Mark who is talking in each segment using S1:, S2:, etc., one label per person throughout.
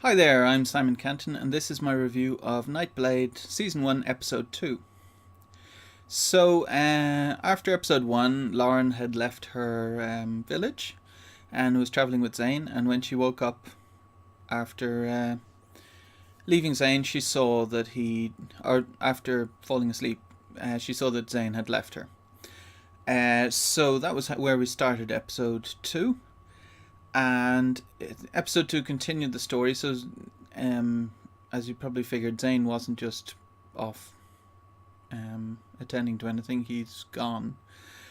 S1: Hi there, I'm Simon Canton, and this is my review of Nightblade Season 1, Episode 2. After Episode 1, Lauren had left her village and was travelling with Zane, and when she woke up after leaving Zane, she saw that after falling asleep, she saw that Zane had left her. So that was where we started Episode 2. And episode 2 continued the story. So, as you probably figured, Zane wasn't just off attending to anything, he's gone.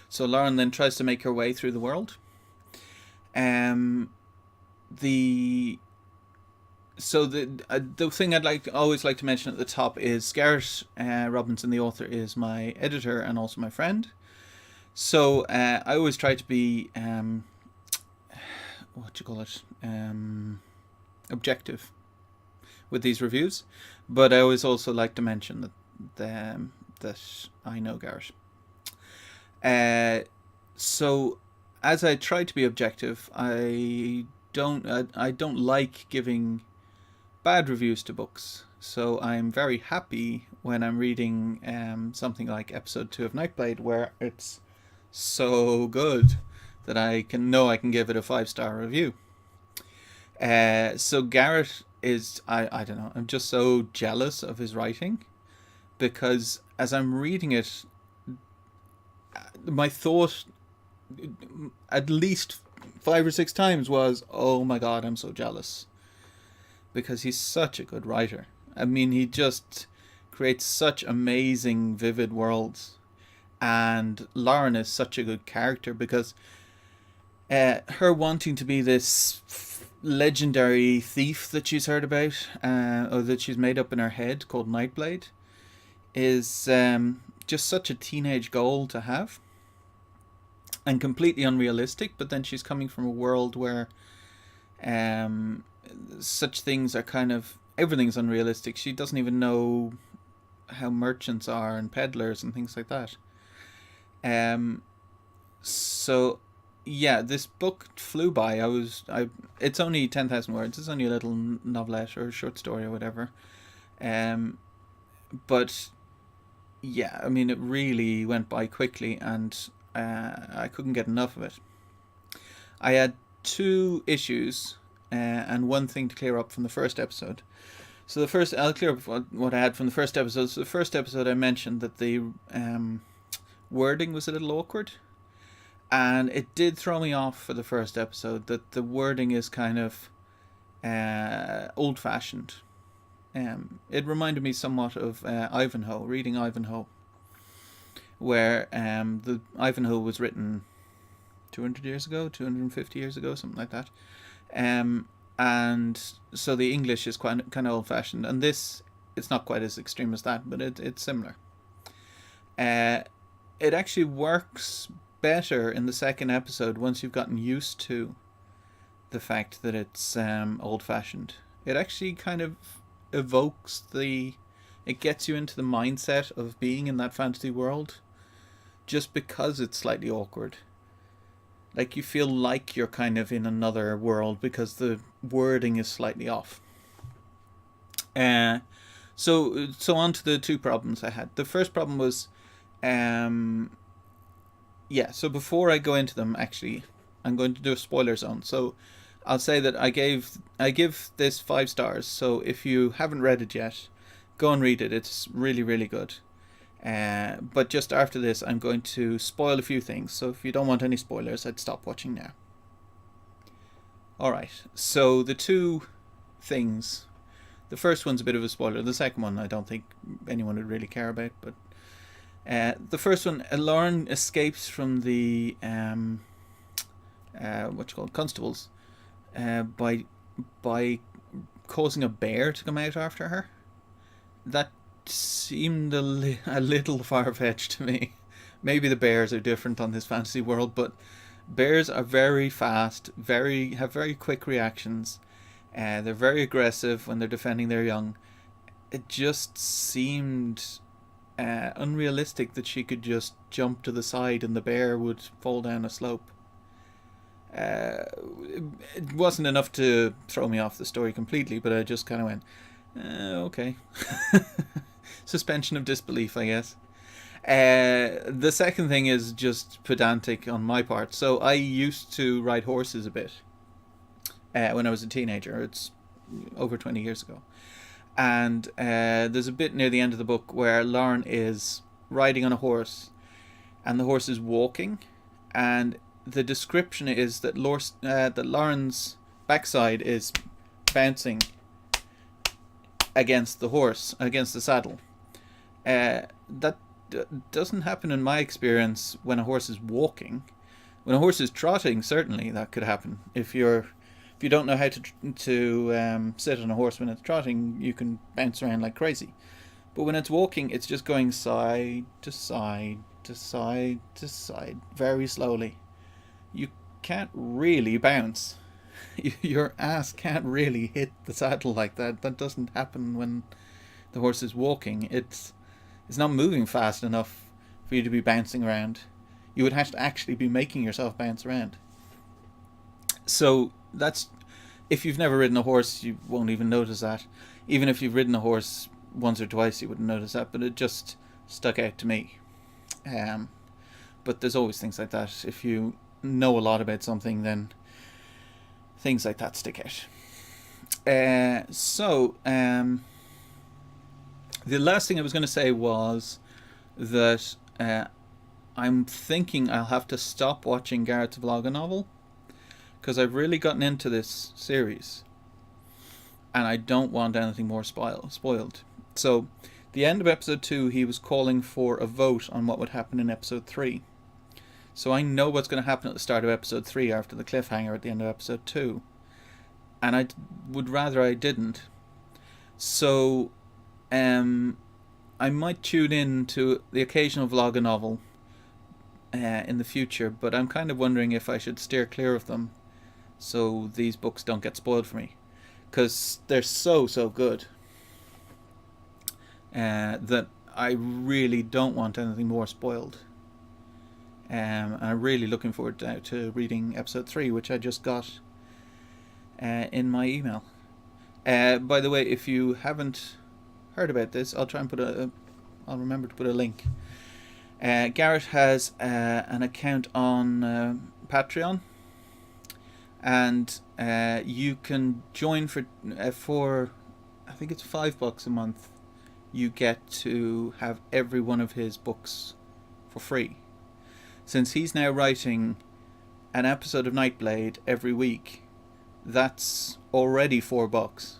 S1: So, Lauren then tries to make her way through the world. The thing always like to mention at the top is Garrett Robinson, the author, is my editor and also my friend. So I always try to be objective with these reviews, but I always also like to mention that I know Garrett. So as I try to be objective, I don't like giving bad reviews to books. So I'm very happy when I'm reading something like episode 2 of Nightblade, where it's so good that I can give it a 5-star review. So Garrett is, I don't know, I'm just so jealous of his writing, because as I'm reading it, my thought at least 5 or 6 times was, oh my god, I'm so jealous, because he's such a good writer. I mean, he just creates such amazing, vivid worlds, and Lauren is such a good character, because her wanting to be this legendary thief that she's heard about, or that she's made up in her head, called Nightblade, is just such a teenage goal to have, and completely unrealistic. But then she's coming from a world where such things are everything's unrealistic. She doesn't even know how merchants are and peddlers and things like that. So yeah, this book flew by. It's only 10,000 words. It's only a little novelette or short story or whatever. But yeah, I mean, it really went by quickly, and I couldn't get enough of it. I had 2 issues and one thing to clear up from the first episode. So I'll clear up what I had from the first episode. So the first episode, I mentioned that the wording was a little awkward, and it did throw me off for the first episode that the wording is kind of old-fashioned. It reminded me somewhat of Ivanhoe, reading Ivanhoe, where the Ivanhoe was written 200 years ago, 250 years ago, something like that. And so the English is kind of old-fashioned, and this, it's not quite as extreme as that, but it's similar. It actually works better in the second episode once you've gotten used to the fact that it's old-fashioned. It actually kind of evokes it gets you into the mindset of being in that fantasy world, just because it's slightly awkward. Like, you feel like you're kind of in another world because the wording is slightly off. So on to the 2 problems I had. The first problem was, so before I go into them, actually, I'm going to do a spoiler zone. So I'll say that I give this 5 stars. So if you haven't read it yet, go and read it. It's really, really good. But just after this, I'm going to spoil a few things. So if you don't want any spoilers, I'd stop watching now. Alright, so the 2 things. The first one's a bit of a spoiler. The second one, I don't think anyone would really care about. But the first one, Lauren escapes from the constables by causing a bear to come out after her. That seemed a little far-fetched to me. Maybe the bears are different on this fantasy world, but bears are very fast, have very quick reactions. They're very aggressive when they're defending their young. It just seemed unrealistic that she could just jump to the side and the bear would fall down a slope. It wasn't enough to throw me off the story completely, but I just kind of went, okay. Suspension of disbelief, I guess. The second thing is just pedantic on my part. So I used to ride horses a bit when I was a teenager. It's over 20 years ago. And there's a bit near the end of the book where Lauren is riding on a horse and the horse is walking, and the description is that Lauren's backside is bouncing against the horse, against the saddle. That doesn't happen in my experience when a horse is walking. When a horse is trotting, certainly that could happen. If you don't know how to sit on a horse when it's trotting, you can bounce around like crazy. But when it's walking, it's just going side to side to side to side very slowly. You can't really bounce. Your ass can't really hit the saddle like that. That doesn't happen when the horse is walking. It's not moving fast enough for you to be bouncing around. You would have to actually be making yourself bounce around. So that's, if you've never ridden a horse, you won't even notice that. Even if you've ridden a horse once or twice, you wouldn't notice that, but it just stuck out to me. But there's always things like that. If you know a lot about something, then things like that stick out. The last thing I was going to say was that I'm thinking I'll have to stop watching Garrett's vlog novel, because I've really gotten into this series and I don't want anything more spoiled. So the end of episode 2, he was calling for a vote on what would happen in episode 3. So I know what's going to happen at the start of episode 3 after the cliffhanger at the end of episode 2. And I would rather I didn't. So I might tune in to the occasional vlog novel in the future, but I'm kind of wondering if I should steer clear of them so these books don't get spoiled for me, because they're so good that I really don't want anything more spoiled. And I'm really looking forward to reading episode 3, which I just got in my email. By the way, if you haven't heard about this, I'll try and I'll remember to put a link. Garrett has an account on Patreon, and you can join for I think it's $5 a month. You get to have every one of his books for free. Since he's now writing an episode of Nightblade every week, that's already $4.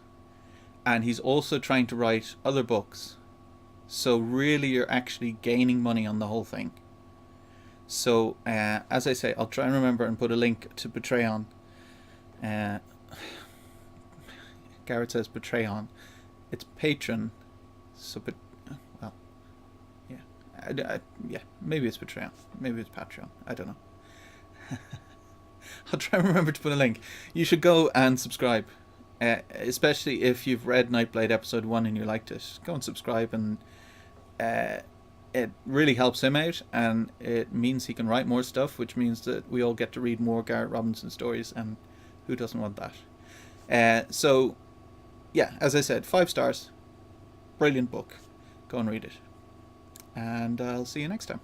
S1: And he's also trying to write other books. So really you're actually gaining money on the whole thing. So as I say, I'll try and remember and put a link to Patreon. Garrett says Patreon. It's Patreon. So, well, yeah. Yeah, maybe it's Patreon. Maybe it's Patreon. I don't know. I'll try and remember to put a link. You should go and subscribe. Especially if you've read Nightblade episode 1 and you liked it. Go and subscribe, and it really helps him out, and it means he can write more stuff, which means that we all get to read more Garrett Robinson stories, and who doesn't want that? So, yeah, as I said, 5 stars. Brilliant book. Go and read it. And I'll see you next time.